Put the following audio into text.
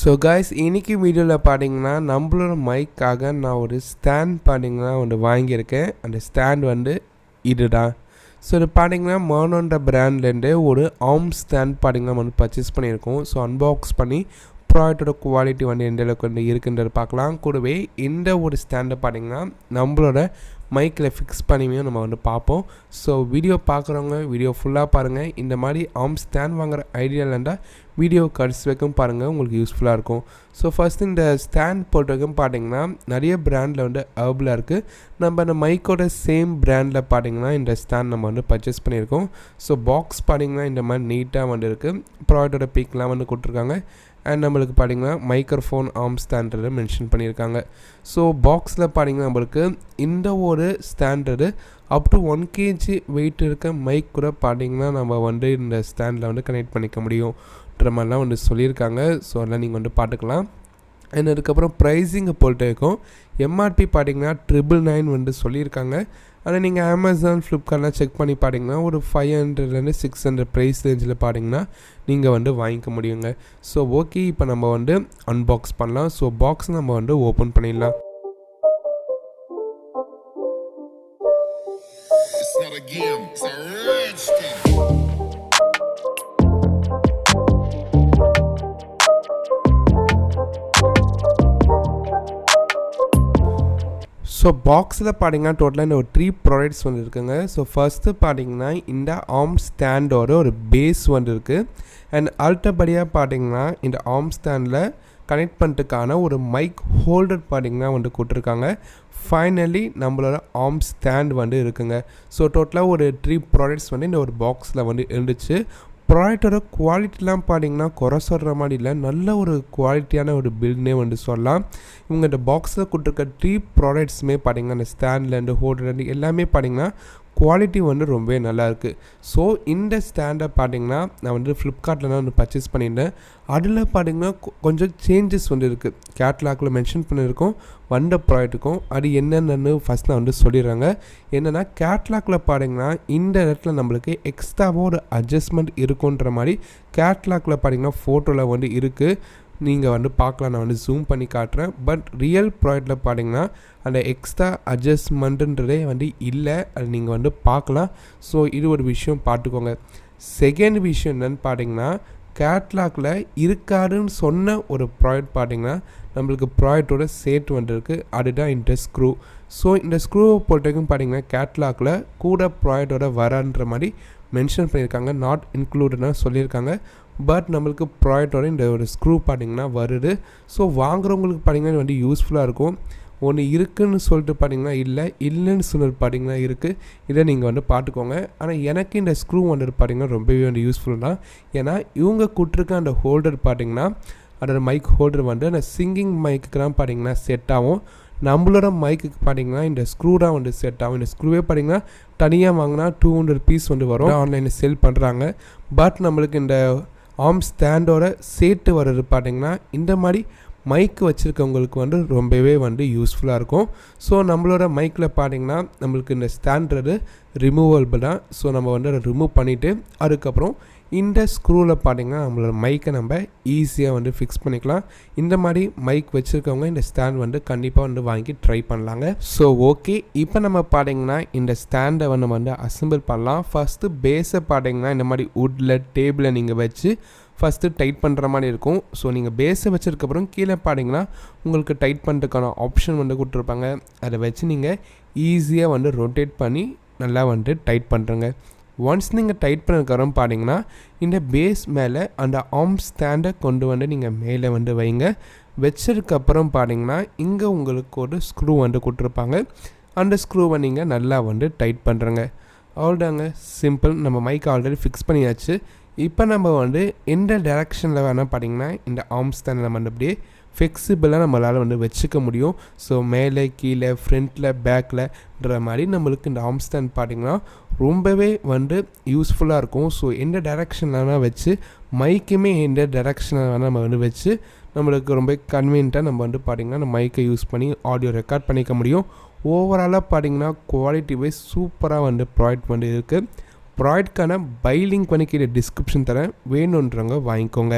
So guys இன்றைக்கி வீடியோவில் பார்த்தீங்கன்னா நம்மளோட மைக்காக நான் ஒரு ஸ்டாண்ட் பார்த்தீங்கன்னா ஒன்று வாங்கியிருக்கேன். அந்த ஸ்டாண்ட் இதுதான். ஸோ இது பார்த்தீங்கன்னா மானோன்ற பிராண்ட்லேருந்து ஒரு ஆர்ம் ஸ்டாண்ட் பார்த்தீங்கன்னா பர்ச்சேஸ் பண்ணியிருக்கோம். ஸோ அன்பாக்ஸ் பண்ணி ப்ராடக்டோட குவாலிட்டி எந்த அளவுக்கு இருக்குன்றது பார்க்கலாம். கூடவே இந்த ஒரு ஸ்டாண்டை பார்த்தீங்கன்னா நம்மளோட மைக்கில் ஃபிக்ஸ் பண்ணியும் நம்ம பார்ப்போம். ஸோ வீடியோ பார்க்குறவங்க வீடியோ ஃபுல்லாக பாருங்கள். இந்த மாதிரி ஆர்ம் ஸ்டாண்ட் வாங்குகிற ஐடியாவில் இருந்தால் வீடியோ கடைசி வரைக்கும் பாருங்கள், உங்களுக்கு யூஸ்ஃபுல்லாக இருக்கும். ஸோ ஃபஸ்ட்டு இந்த ஸ்டாண்ட் பொறுத்த வரைக்கும் பார்த்தீங்கன்னா நிறைய ப்ராண்டில் அவைலபிளாக இருக்குது. நம்ம அந்த மைக்கோட சேம் ப்ராண்டில் பார்த்தீங்கன்னா இந்த ஸ்டாண்ட் நம்ம பர்ச்சேஸ் பண்ணியிருக்கோம். ஸோ பாக்ஸ் பார்த்தீங்கன்னா இந்த மாதிரி நீட்டாக இருக்குது. ப்ராடக்டோட பிக்லாம் கொடுத்துருக்காங்க. அண்ட் நம்மளுக்கு பார்த்தீங்கன்னா மைக்ரோஃபோன் ஆர்ம் ஸ்டாண்டர்டு மென்ஷன் பண்ணியிருக்காங்க. ஸோ பாக்ஸில் பார்த்தீங்கன்னா நம்மளுக்கு இந்த ஒரு standard up to 1 kg weight இருக்க மைக் கூட பார்த்தீங்கன்னா நம்ம இந்த ஸ்டாண்டில் கனெக்ட் பண்ணிக்க முடியும்ன்ற மாதிரிலாம் சொல்லியிருக்காங்க. ஸோ அதெல்லாம் நீங்கள் பார்த்துக்கலாம். அண்ட் அதுக்கப்புறம் ப்ரைஸிங்கை பொறுத்த வரைக்கும் எம்ஆர்பி பார்த்தீங்கன்னா 999 சொல்லியிருக்காங்க. ஆனால் நீங்கள் அமேசான் ஃப்ளிப்கார்ட்லாம் செக் பண்ணி பார்த்தீங்கன்னா ஒரு 500 600 ப்ரைஸ் ரேஞ்சில் பார்த்தீங்கன்னா நீங்கள் வாங்கிக்க முடியுங்க. ஸோ ஓகே, இப்போ நம்ம அன்பாக்ஸ் பண்ணலாம். ஸோ பாக்ஸ் நம்ம ஓப்பன் பண்ணிடலாம். ஸோ பாக்ஸில் பார்த்தீங்கன்னா டோட்டலாக இந்த ஒரு 3 ப்ராடக்ட்ஸ் இருக்குங்க. ஸோ ஃபஸ்ட்டு பார்த்தீங்கன்னா இந்த ஆர்ம் ஸ்டாண்டோட ஒரு பேஸ் இருக்குது. அண்ட் அடுத்தபடியாக பார்த்தீங்கன்னா இந்த ஆர்ம் ஸ்டாண்டில் கனெக்ட் பண்ணுறதுக்கான ஒரு மைக் ஹோல்டர் பார்த்தீங்கன்னா கொடுத்துருக்காங்க. ஃபைனலி நம்மளோட ஆர்ம் ஸ்டாண்ட் இருக்குங்க. ஸோ டோட்டலாக ஒரு 3 ப்ராடக்ட்ஸ் இந்த ஒரு பாக்ஸில் இருந்துச்சு. ப்ராடக்டோட குவாலிட்டிலாம் பார்த்தீங்கன்னா குறை சொல்கிற மாதிரி இல்லை, நல்ல ஒரு குவாலிட்டியான ஒரு பில்ட்னே சொல்லலாம். இவங்க இந்த பாக்ஸில் கொடுத்துருக்க 3 ப்ராடக்ட்ஸுமே பார்த்தீங்கன்னா இந்த ஸ்டாண்ட்லேருந்து ஹோல்டர்லேருந்து எல்லாமே பார்த்தீங்கன்னா குவாலிட்டி ரொம்பவே நல்லாயிருக்கு. ஸோ இந்த ஸ்டாண்டை பார்த்தீங்கன்னா நான் ஃப்ளிப்கார்ட்டில் தான் பர்ச்சேஸ் பண்ணியிருந்தேன். அதில் பார்த்தீங்கன்னா கொஞ்சம் சேஞ்சஸ் இருக்குது. கேட்லாகில் மென்ஷன் பண்ணியிருக்கோம் வந்த ப்ராடக்ட்டுக்கும். அது என்னென்னு ஃபஸ்ட் நான் சொல்லிடுறாங்க. என்னென்னா கேட்லாகில் பார்த்தீங்கன்னா இந்த இடத்துல நம்மளுக்கு எக்ஸ்ட்ராவாக ஒரு அட்ஜஸ்ட்மெண்ட் இருக்குன்ற மாதிரி கேட்லாகில் பார்த்தீங்கன்னா ஃபோட்டோவில் இருக்குது. நீங்கள் பார்க்கலாம், நான் ஜூம் பண்ணி காட்டுறேன். பட் ரியல் ப்ராடக்ட்டில் பார்த்தீங்கன்னா அந்த எக்ஸ்ட்ரா அட்ஜஸ்ட்மெண்ட்டுன்றதே இல்லை. அது நீங்கள் பார்க்கலாம். ஸோ இது ஒரு விஷயம் பார்த்துக்கோங்க. செகண்ட் விஷயம் என்னென்னு பார்த்தீங்கன்னா கேட்லாகில் இருக்காதுன்னு சொன்ன ஒரு ப்ராடக்ட் பார்த்தீங்கன்னா நம்மளுக்கு ப்ராடக்டோட சேர்த்து இருக்குது. அதுதான் இந்த ஸ்க்ரூ. ஸோ இந்த ஸ்க்ரூவை பொறுத்தவரைக்கும் பார்த்தீங்கன்னா கேட்லாகில் கூட ப்ராடக்டோட வரன்ற மாதிரி மென்ஷன் பண்ணியிருக்காங்க. நாட் இன்க்ளூடட்னு சொல்லியிருக்காங்க. பட் நம்மளுக்கு ப்ராடக்டோட இந்த ஒரு ஸ்க்ரூ பார்த்தீங்கன்னா வருது. ஸோ வாங்குறவங்களுக்கு பார்த்தீங்கன்னா இது யூஸ்ஃபுல்லாக இருக்கும். ஒன்று இருக்குதுன்னு சொல்லிட்டு பார்த்தீங்கன்னா இல்லைன்னு சொல்லிட்டு பார்த்தீங்கன்னா இருக்குது. இதை நீங்கள் பார்த்துக்கோங்க. ஆனால் எனக்கு இந்த ஸ்க்ரூ பார்த்தீங்கன்னா ரொம்பவே யூஸ்ஃபுல் தான். ஏன்னா இவங்க கொடுத்துருக்க அந்த ஹோல்டர் பார்த்தீங்கன்னா அதோட மைக் ஹோல்டர் அந்த சிங்கிங் மைக்குக்கெலாம் பார்த்தீங்கன்னா செட் ஆகும். நம்மளோட மைக்குக்கு பார்த்தீங்கன்னா இந்த ஸ்க்ரூ தான் செட் ஆகும். இந்த ஸ்க்ரூவே பார்த்தீங்கன்னா தனியாக வாங்கினா 200 பீஸ் வரும். ஆன்லைனில் செல் பண்ணுறாங்க. பட் நம்மளுக்கு இந்த ஆர்ம் ஸ்டாண்டோட சேர்த்து வர்றது பார்த்தீங்கன்னா இந்த மாதிரி மைக்கு வச்சுருக்கவங்களுக்கு ரொம்பவே யூஸ்ஃபுல்லாக இருக்கும். ஸோ நம்மளோட மைக்கில் பார்த்தீங்கன்னா நம்மளுக்கு இந்த ஸ்டாண்டர்டு ரிமூவபிள் தான். ஸோ நம்ம அதை ரிமூவ் பண்ணிவிட்டு அதுக்கப்புறம் இந்த ஸ்க்ரூவில் பார்த்தீங்கன்னா நம்மளோட மைக்கை நம்ம ஈஸியாக ஃபிக்ஸ் பண்ணிக்கலாம். இந்த மாதிரி மைக் வச்சுருக்கவங்க இந்த ஸ்டாண்ட் கண்டிப்பாக வாங்கி ட்ரை பண்ணலாங்க. ஸோ ஓகே, இப்போ நம்ம பார்த்தீங்கன்னா இந்த ஸ்டாண்டை நம்ம அசெம்பிள் பண்ணலாம். ஃபஸ்ட்டு பேஸை பார்த்தீங்கன்னா இந்த மாதிரி வுட்டில் டேபிளை நீங்கள் வச்சு ஃபஸ்ட்டு டைட் பண்ணுற மாதிரி இருக்கும். ஸோ நீங்கள் பேஸை வச்சதுக்கப்புறம் கீழே பார்த்தீங்கன்னா உங்களுக்கு டைட் பண்ணுறதுக்கான ஆப்ஷன் கொடுத்துருப்பாங்க. அதை வச்சு நீங்கள் ஈஸியாக ரொட்டேட் பண்ணி நல்லா டைட் பண்ணுறங்க. ஒன்ஸ் நீங்கள் டைட் பண்ணதுக்கப்புறம் பார்த்தீங்கன்னா இந்த பேஸ் மேலே அந்த ஆர்ம் ஸ்டாண்டை கொண்டு நீங்கள் மேலே வைங்க. வச்சதுக்கப்புறம் பார்த்தீங்கன்னா இங்கே உங்களுக்கு ஒரு ஸ்க்ரூ கொடுத்துருப்பாங்க. அந்த ஸ்க்ரூவை நீங்கள் நல்லா டைட் பண்ணுறங்க. அவ்வளோதாங்க, சிம்பிள். நம்ம மைக் ஆல்ரெடி ஃபிக்ஸ் பண்ணியாச்சு. இப்போ நம்ம எந்த டைரெக்ஷனில் வேணால் பார்த்தீங்கன்னா இந்த ஆர்ம் ஸ்டாண்டை நம்ம அப்படியே ஃப்ளெக்சிபிளாக நம்மளால் வச்சுக்க முடியும். ஸோ மேலே கீழே ஃப்ரண்ட்டில் பேக்கில்ன்ற மாதிரி நம்மளுக்கு இந்த ஆர்ம் ஸ்டாண்ட் பார்த்திங்கன்னா ரொம்பவே யூஸ்ஃபுல்லாக இருக்கும். ஸோ எந்த டைரெக்ஷனில் வேணால் வச்சு மைக்குமே எந்த டைரெக்ஷனில் வேணால் நம்ம வச்சு நம்மளுக்கு ரொம்ப கன்வீனியண்ட்டாக நம்ம பார்த்திங்கன்னா அந்த மைக்கை யூஸ் பண்ணி ஆடியோ ரெக்கார்ட் பண்ணிக்க முடியும். ஓவராலாக பார்த்திங்கன்னா குவாலிட்டி வைஸ் சூப்பராக ப்ராடக்ட் இருக்குது. ப்ராடக்ட்கான பை லிங்க் கீழே டிஸ்கிரிப்ஷன் தரேன், வேணுன்றவங்க வாங்கிக்கோங்க.